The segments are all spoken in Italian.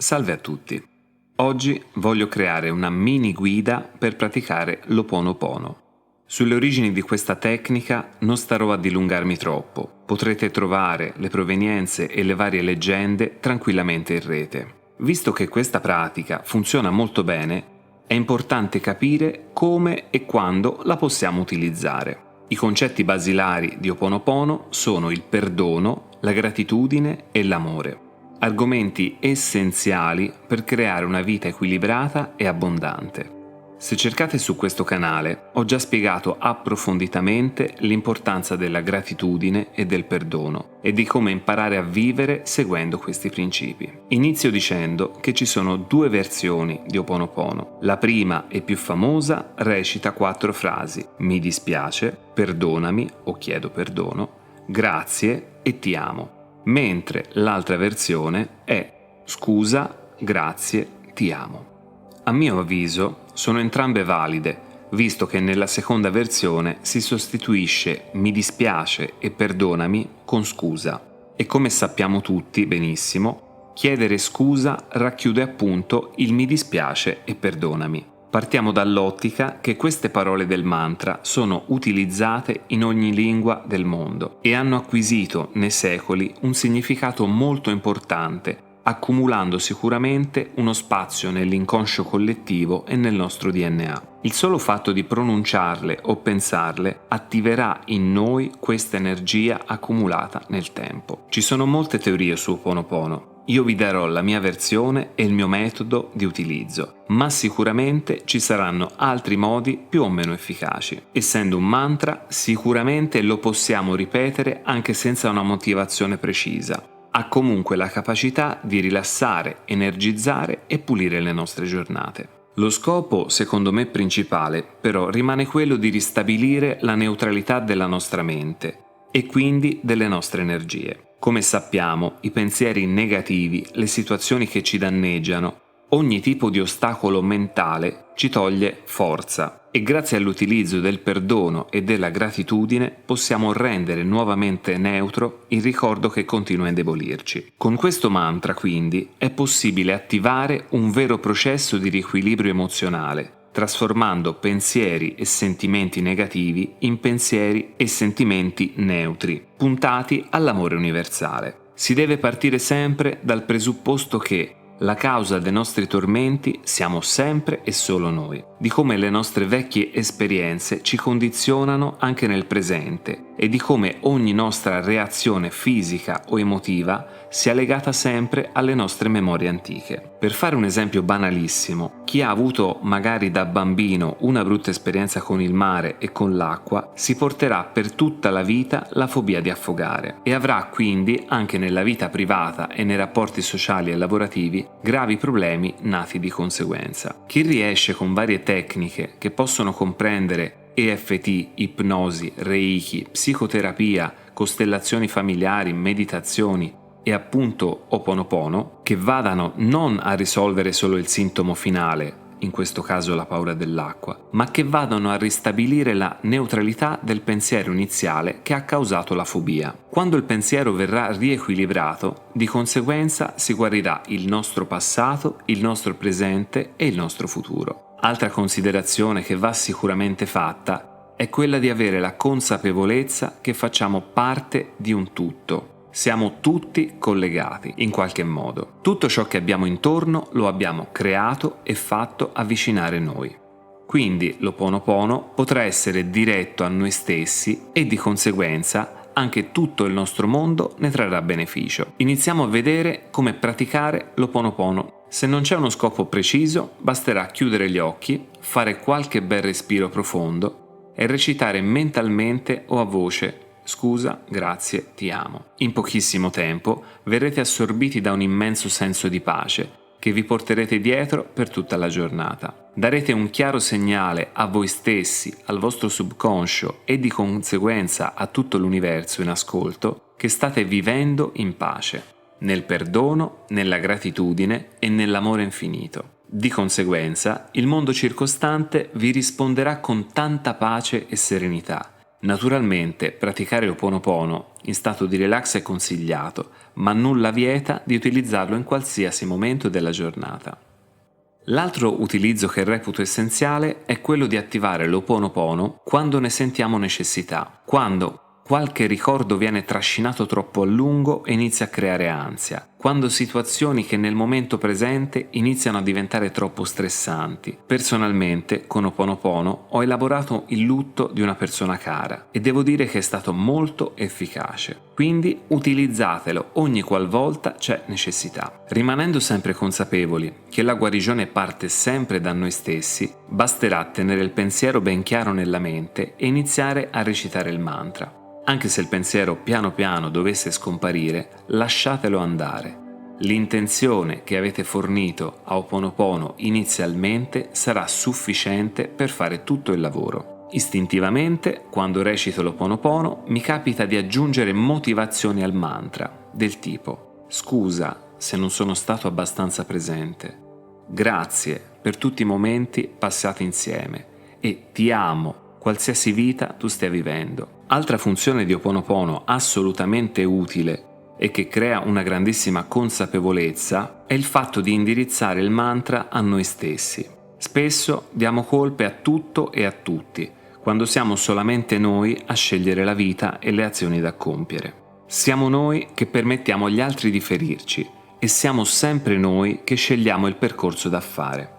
Salve a tutti. Oggi voglio creare una mini guida per praticare l'Ho'oponopono. Sulle origini di questa tecnica non starò a dilungarmi troppo, potrete trovare le provenienze e le varie leggende tranquillamente in rete. Visto che questa pratica funziona molto bene, è importante capire come e quando la possiamo utilizzare. I concetti basilari di Ho'oponopono sono il perdono, la gratitudine e l'amore. Argomenti essenziali per creare una vita equilibrata e abbondante. Se cercate su questo canale, ho già spiegato approfonditamente l'importanza della gratitudine e del perdono e di come imparare a vivere seguendo questi principi. Inizio dicendo che ci sono due versioni di Ho'oponopono. La prima e più famosa recita 4 frasi: mi dispiace, perdonami o chiedo perdono, grazie e ti amo. Mentre l'altra versione è scusa, grazie, ti amo. A mio avviso sono entrambe valide, visto che nella seconda versione si sostituisce mi dispiace e perdonami con scusa. E come sappiamo tutti benissimo, chiedere scusa racchiude appunto il mi dispiace e perdonami. Partiamo dall'ottica che queste parole del mantra sono utilizzate in ogni lingua del mondo e hanno acquisito nei secoli un significato molto importante, accumulando sicuramente uno spazio nell'inconscio collettivo e nel nostro DNA. Il solo fatto di pronunciarle o pensarle attiverà in noi questa energia accumulata nel tempo. Ci sono molte teorie su Ho'oponopono. Io vi darò la mia versione e il mio metodo di utilizzo, ma sicuramente ci saranno altri modi più o meno efficaci. Essendo un mantra, sicuramente lo possiamo ripetere anche senza una motivazione precisa. Ha comunque la capacità di rilassare, energizzare e pulire le nostre giornate. Lo scopo, secondo me principale, però, rimane quello di ristabilire la neutralità della nostra mente e quindi delle nostre energie. Come sappiamo, i pensieri negativi, le situazioni che ci danneggiano, ogni tipo di ostacolo mentale ci toglie forza e grazie all'utilizzo del perdono e della gratitudine possiamo rendere nuovamente neutro il ricordo che continua a indebolirci. Con questo mantra, quindi, è possibile attivare un vero processo di riequilibrio emozionale, trasformando pensieri e sentimenti negativi in pensieri e sentimenti neutri, puntati all'amore universale. Si deve partire sempre dal presupposto che la causa dei nostri tormenti siamo sempre e solo noi, di come le nostre vecchie esperienze ci condizionano anche nel presente e di come ogni nostra reazione fisica o emotiva sia legata sempre alle nostre memorie antiche. Per fare un esempio banalissimo, chi ha avuto magari da bambino una brutta esperienza con il mare e con l'acqua si porterà per tutta la vita la fobia di affogare e avrà quindi anche nella vita privata e nei rapporti sociali e lavorativi gravi problemi nati di conseguenza. Chi riesce con varie tecniche che possono comprendere EFT, ipnosi, reiki, psicoterapia, costellazioni familiari, meditazioni e appunto Ho'oponopono, che vadano non a risolvere solo il sintomo finale, in questo caso la paura dell'acqua, ma che vadano a ristabilire la neutralità del pensiero iniziale che ha causato la fobia. Quando il pensiero verrà riequilibrato, di conseguenza si guarirà il nostro passato, il nostro presente e il nostro futuro. Altra considerazione che va sicuramente fatta è quella di avere la consapevolezza che facciamo parte di un tutto. Siamo tutti collegati in qualche modo. Tutto ciò che abbiamo intorno lo abbiamo creato e fatto avvicinare noi. Quindi l'Ho'oponopono potrà essere diretto a noi stessi e di conseguenza anche tutto il nostro mondo ne trarrà beneficio. Iniziamo a vedere come praticare l'Ho'oponopono. Se non c'è uno scopo preciso, basterà chiudere gli occhi, fare qualche bel respiro profondo e recitare mentalmente o a voce scusa, grazie, ti amo. In pochissimo tempo verrete assorbiti da un immenso senso di pace che vi porterete dietro per tutta la giornata. Darete un chiaro segnale a voi stessi, al vostro subconscio e di conseguenza a tutto l'universo in ascolto che state vivendo in pace, nel perdono, nella gratitudine e nell'amore infinito. Di conseguenza, il mondo circostante vi risponderà con tanta pace e serenità Naturalmente, praticare Ho'oponopono in stato di relax è consigliato, ma nulla vieta di utilizzarlo in qualsiasi momento della giornata. L'altro utilizzo che reputo essenziale è quello di attivare l'Ho'oponopono quando ne sentiamo necessità, quando qualche ricordo viene trascinato troppo a lungo e inizia a creare ansia, quando situazioni che nel momento presente iniziano a diventare troppo stressanti. Personalmente, con Ho'oponopono ho elaborato il lutto di una persona cara e devo dire che è stato molto efficace. Quindi utilizzatelo ogni qualvolta c'è necessità. Rimanendo sempre consapevoli che la guarigione parte sempre da noi stessi, basterà tenere il pensiero ben chiaro nella mente e iniziare a recitare il mantra. Anche se il pensiero piano piano dovesse scomparire, lasciatelo andare. L'intenzione che avete fornito a Ho'oponopono inizialmente sarà sufficiente per fare tutto il lavoro. Istintivamente, quando recito l'Ho'oponopono, mi capita di aggiungere motivazioni al mantra, del tipo: scusa se non sono stato abbastanza presente, grazie per tutti i momenti passati insieme e ti amo qualsiasi vita tu stia vivendo. Altra funzione di Ho'oponopono assolutamente utile e che crea una grandissima consapevolezza è il fatto di indirizzare il mantra a noi stessi. Spesso diamo colpe a tutto e a tutti, quando siamo solamente noi a scegliere la vita e le azioni da compiere. Siamo noi che permettiamo agli altri di ferirci e siamo sempre noi che scegliamo il percorso da fare.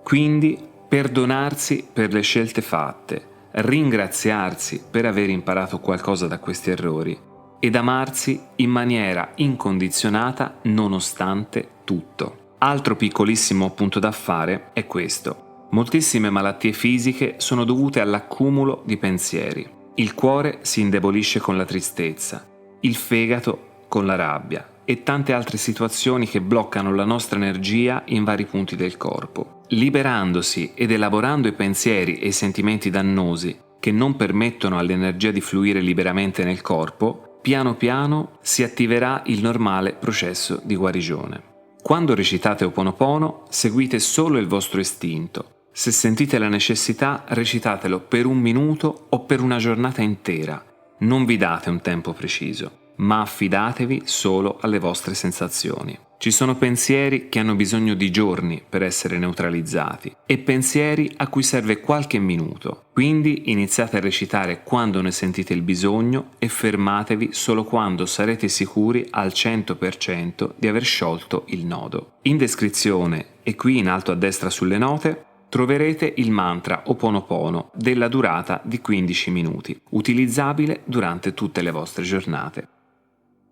Quindi perdonarsi per le scelte fatte, ringraziarsi per aver imparato qualcosa da questi errori ed amarsi in maniera incondizionata nonostante tutto. Altro piccolissimo punto da fare è questo. Moltissime malattie fisiche sono dovute all'accumulo di pensieri. Il cuore si indebolisce con la tristezza, il fegato con la rabbia e tante altre situazioni che bloccano la nostra energia in vari punti del corpo. Liberandosi ed elaborando i pensieri e i sentimenti dannosi che non permettono all'energia di fluire liberamente nel corpo, piano piano si attiverà il normale processo di guarigione. Quando recitate Ho'oponopono, seguite solo il vostro istinto. Se sentite la necessità, recitatelo per 1 minuto o per una giornata intera. Non vi date un tempo preciso, ma affidatevi solo alle vostre sensazioni. Ci sono pensieri che hanno bisogno di giorni per essere neutralizzati e pensieri a cui serve qualche minuto. Quindi iniziate a recitare quando ne sentite il bisogno e fermatevi solo quando sarete sicuri al 100% di aver sciolto il nodo. In descrizione e qui in alto a destra sulle note troverete il mantra Ho'oponopono della durata di 15 minuti, utilizzabile durante tutte le vostre giornate.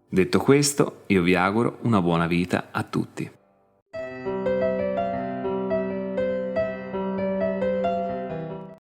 Detto questo, io vi auguro una buona vita a tutti.